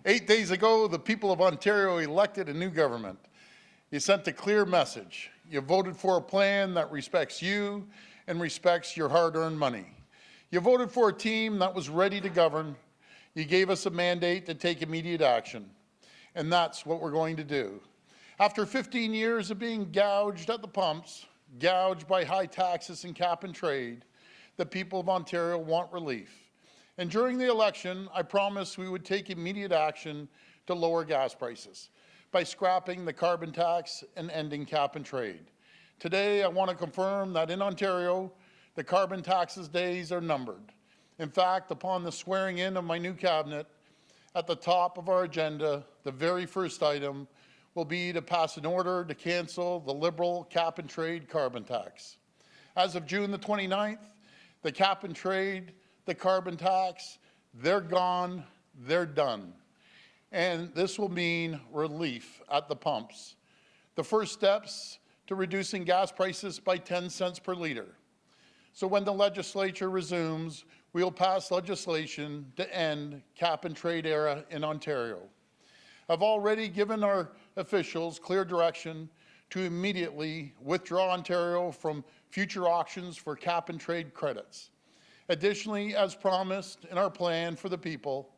8 days ago, the people of Ontario elected a new government. You sent a clear message. You voted for a plan that respects you and respects your hard-earned money. You voted for a team that was ready to govern. You gave us a mandate to take immediate action. And that's what we're going to do. After 15 years of being gouged at the pumps, gouged by high taxes and cap and trade, the people of Ontario want relief. And during the election, I promised we would take immediate action to lower gas prices by scrapping the carbon tax and ending cap and trade. Today, I want to confirm that in Ontario, the carbon taxes days are numbered. In fact, upon the swearing in of my new cabinet, at the top of our agenda, the very first item will be to pass an order to cancel the Liberal cap and trade carbon tax. As of June the 29th, the cap and trade, the carbon tax, they're gone, they're done. And this will mean relief at the pumps. The first steps to reducing gas prices by 10 cents per litre. So when the legislature resumes, we'll pass legislation to end cap and trade era in Ontario. I've already given our officials clear direction to immediately withdraw Ontario from future auctions for cap and trade credits. Additionally, as promised in our plan for the people,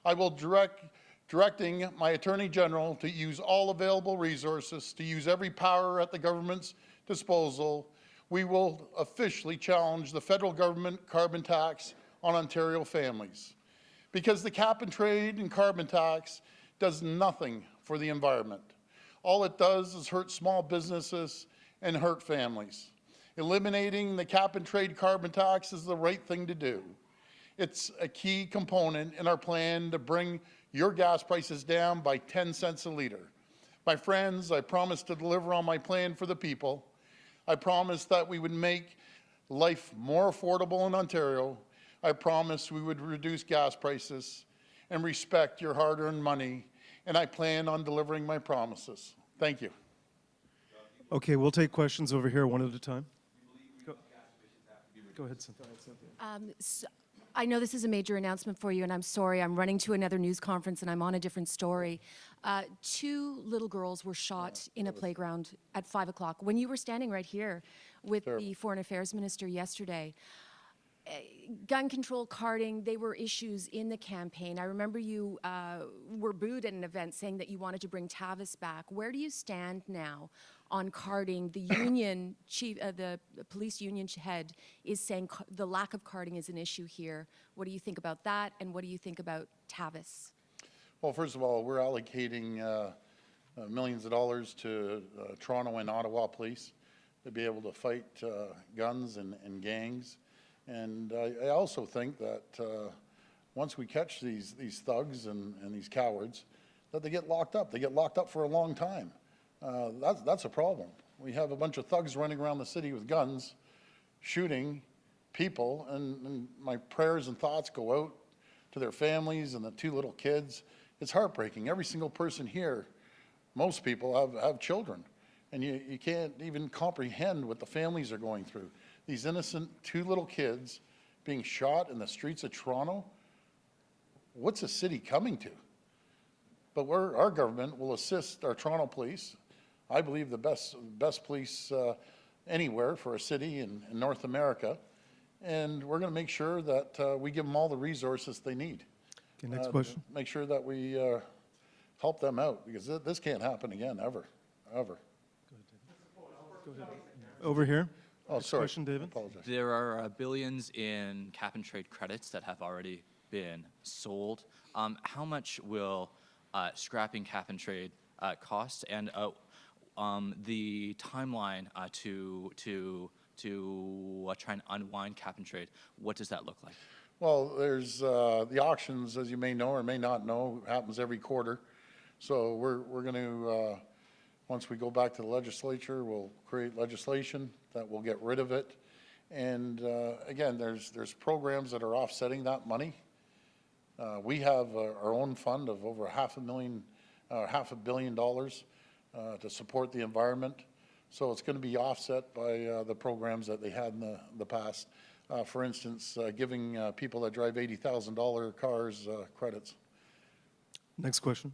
I will directing my Attorney General to use all available resources, to use every power at the government's disposal. We will officially challenge the federal government carbon tax on Ontario families. Because the cap and trade and carbon tax does nothing for the environment. All it does is hurt small businesses and hurt families. Eliminating the cap and trade carbon tax is the right thing to do. It's a key component in our plan to bring your gas prices down by 10 cents a litre. My friends, I promise to deliver on my plan for the people. I promised that we would make life more affordable in Ontario. I promised we would reduce gas prices and respect your hard-earned money, and I plan on delivering my promises. Thank you. Okay, we'll take questions over here one at a time. Go ahead, Cynthia. I know this is a major announcement for you, and I'm sorry, I'm running to another news conference and I'm on a different story. 2 little girls were shot in a playground at 5 o'clock when you were standing right here with the Foreign Affairs Minister yesterday. Gun control, carding, they were issues in the campaign. I remember you were booed at an event saying that you wanted to bring Tavis back. Where do you stand now on carding? The union chief, the police union head is saying the lack of carding is an issue here. What do you think about that, and what do you think about Tavis? Well, first of all, we're allocating millions of dollars to Toronto and Ottawa police to be able to fight guns and gangs. And I also think that once we catch these thugs and these cowards, that they get locked up. They get locked up for a long time. That's a problem. We have a bunch of thugs running around the city with guns, shooting people, and my prayers and thoughts go out to their families and the 2 little kids. It's heartbreaking. Every single person here, most people have children, and you can't even comprehend what the families are going through. These innocent 2 little kids being shot in the streets of Toronto. What's the city coming to? But our government will assist our Toronto police. I believe the best police anywhere for a city in North America. And we're going to make sure that we give them all the resources they need. Okay, next question. Make sure that we help them out, because this can't happen again, ever. Go ahead. Over here. Oh, sorry. Question, David. Apologize. There are billions in cap and trade credits that have already been sold. How much will scrapping cap and trade cost, and the timeline to try and unwind cap and trade? What does that look like? Well, there's the auctions, as you may know or may not know, happens every quarter. So we're going to, once we go back to the legislature, we'll create legislation that will get rid of it. And again, there's programs that are offsetting that money. We have our own fund of over $500 million to support the environment. So it's going to be offset by the programs that they had in the past. For instance, giving people that drive $80,000 cars credits. Next question.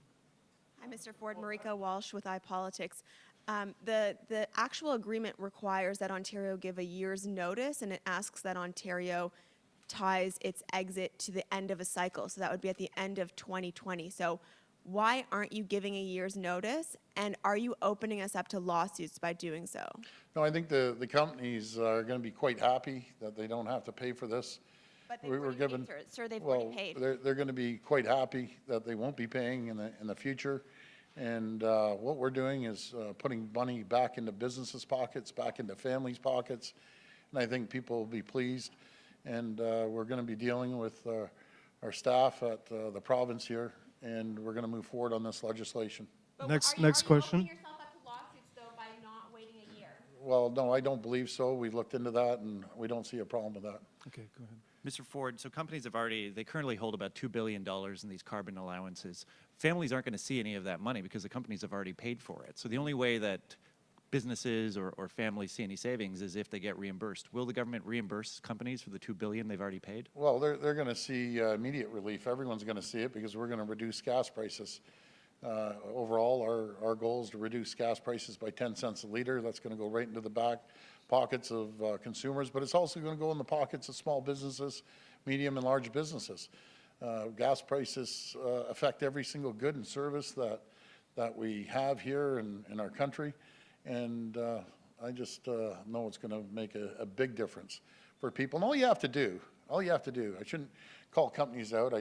Hi, Mr. Ford. Marika Walsh with iPolitics. The actual agreement requires that Ontario give a year's notice, and it asks that Ontario ties its exit to the end of a cycle. So that would be at the end of 2020. So why aren't you giving a year's notice? And are you opening us up to lawsuits by doing so? No, I think the companies are going to be quite happy that they don't have to pay for this. But they've We were already given, paid, sir. They've well, already paid. they're going to be quite happy that they won't be paying in the future. And what we're doing is putting money back into businesses' pockets, back into families' pockets, and I think people will be pleased. And we're going to be dealing with our staff at the province here, and we're going to move forward on this legislation. But Next are you question. opening yourself up to lawsuits, though, by not waiting a year? Well, no, I don't believe so. We've looked into that, and we don't see a problem with that. Okay, go ahead. Mr. Ford, so companies they currently hold about $2 billion in these carbon allowances. Families aren't going to see any of that money because the companies have already paid for it. So the only way that businesses or families see any savings is if they get reimbursed. Will the government reimburse companies for the $2 billion they've already paid? Well, they're going to see immediate relief. Everyone's going to see it because we're going to reduce gas prices. Overall, our goal is to reduce gas prices by 10 cents a liter. That's going to go right into the back pockets of consumers, but it's also going to go in the pockets of small businesses, medium and large businesses. Gas prices affect every single good and service that we have here in our country, and I just know it's going to make a big difference for people. And all you have to do, I shouldn't call companies out.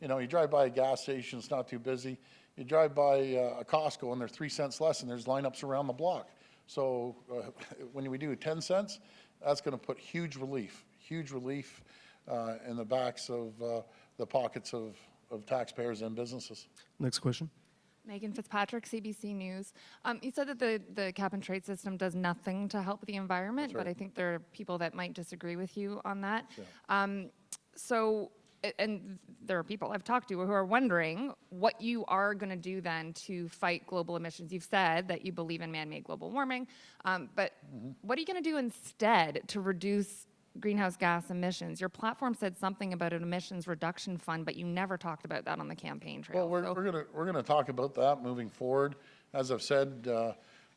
You drive by a gas station, it's not too busy. You drive by a Costco and they're 3 cents less, and there's lineups around the block. So when we do 10 cents, that's going to put huge relief in the backs of the pockets of taxpayers and businesses. Next question. Megan Fitzpatrick, CBC News. You said that the cap and trade system does nothing to help the environment, That's right. but I think there are people that might disagree with you on that. Sure. And there are people I've talked to who are wondering what you are going to do then to fight global emissions. You've said that you believe in man-made global warming, but what are you going to do instead to reduce greenhouse gas emissions? Your platform said something about an emissions reduction fund, but you never talked about that on the campaign trail. Well, we're gonna talk about that moving forward. As I've said,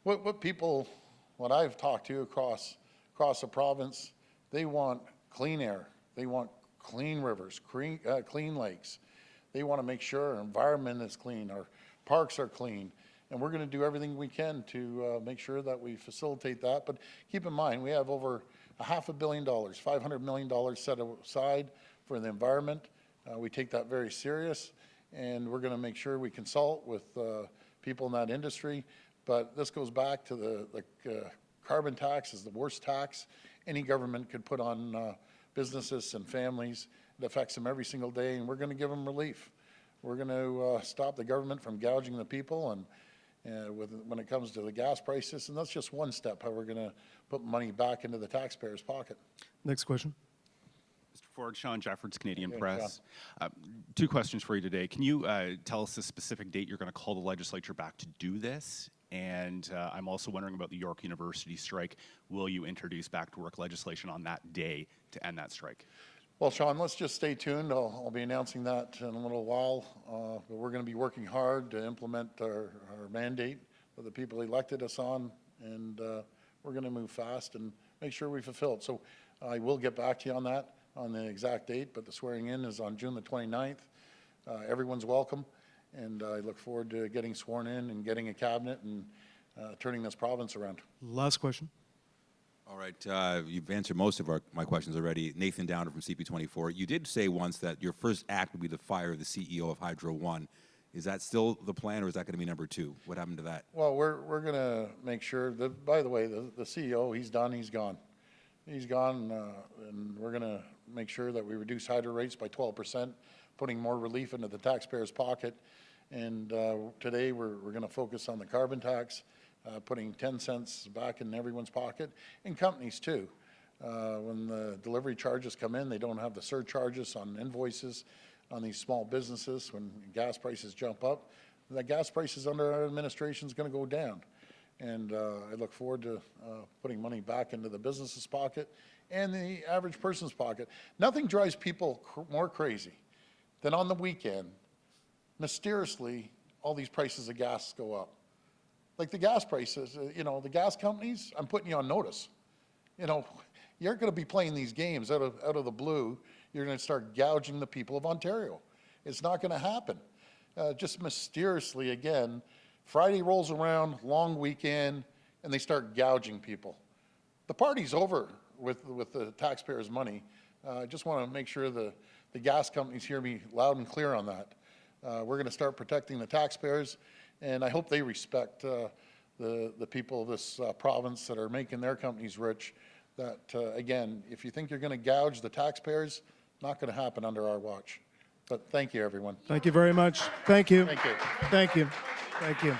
what I've talked to across the province, they want clean air, they want clean rivers, clean lakes. They want to make sure our environment is clean, our parks are clean, and we're going to do everything we can to make sure that we facilitate that. But keep in mind, we have over $500 million, $500 million set aside for the environment. We take that very serious, and we're going to make sure we consult with people in that industry. But this goes back to the carbon tax is the worst tax any government could put on businesses and families. It affects them every single day, and we're going to give them relief. We're going to stop the government from gouging the people, and when it comes to the gas prices, and that's just one step, how we're going to put money back into the taxpayer's pocket. Next question. Mr. Ford, Sean Jeffords, Canadian Okay, Press. Two questions for you today. Can you tell us the specific date you're going to call the legislature back to do this? And I'm also wondering about the York University strike. Will you introduce back to work legislation on that day to end that strike? Well, Sean, let's just stay tuned. I'll be announcing that in a little while. But we're going to be working hard to implement our mandate that the people elected us on, and we're going to move fast and make sure we fulfill it. So I will get back to you on that, on the exact date, but the swearing in is on June the 29th. Everyone's welcome, and I look forward to getting sworn in and getting a cabinet and turning this province around. Last question. All right, you've answered most of my questions already. Nathan Downer from CP24. You did say once that your first act would be the fire of the CEO of Hydro One. Is that still the plan, or is that going to be number two? What happened to that? Well, we're going to make sure that, by the way, the CEO, he's done, he's gone. He's gone, and we're going to make sure that we reduce hydro rates by 12%, putting more relief into the taxpayer's pocket. And today we're going to focus on the carbon tax, putting 10 cents back in everyone's pocket, and companies too. When the delivery charges come in, they don't have the surcharges on invoices on these small businesses. When gas prices jump up, the gas prices under our administration is going to go down. And I look forward to putting money back into the business's pocket and the average person's pocket. Nothing drives people more crazy than on the weekend mysteriously, all these prices of gas go up. Like the gas prices, the gas companies, I'm putting you on notice. You aren't going to be playing these games out of the blue. You're going to start gouging the people of Ontario. It's not going to happen. Just mysteriously, again, Friday rolls around, long weekend, and they start gouging people. The party's over with the taxpayers' money. I just want to make sure the gas companies hear me loud and clear on that. We're going to start protecting the taxpayers, and I hope they respect the people of this province that are making their companies rich. That, again, if you think you're going to gouge the taxpayers, not going to happen under our watch. But thank you, everyone. Thank you very much. Thank you. Thank you. Thank you. Thank you.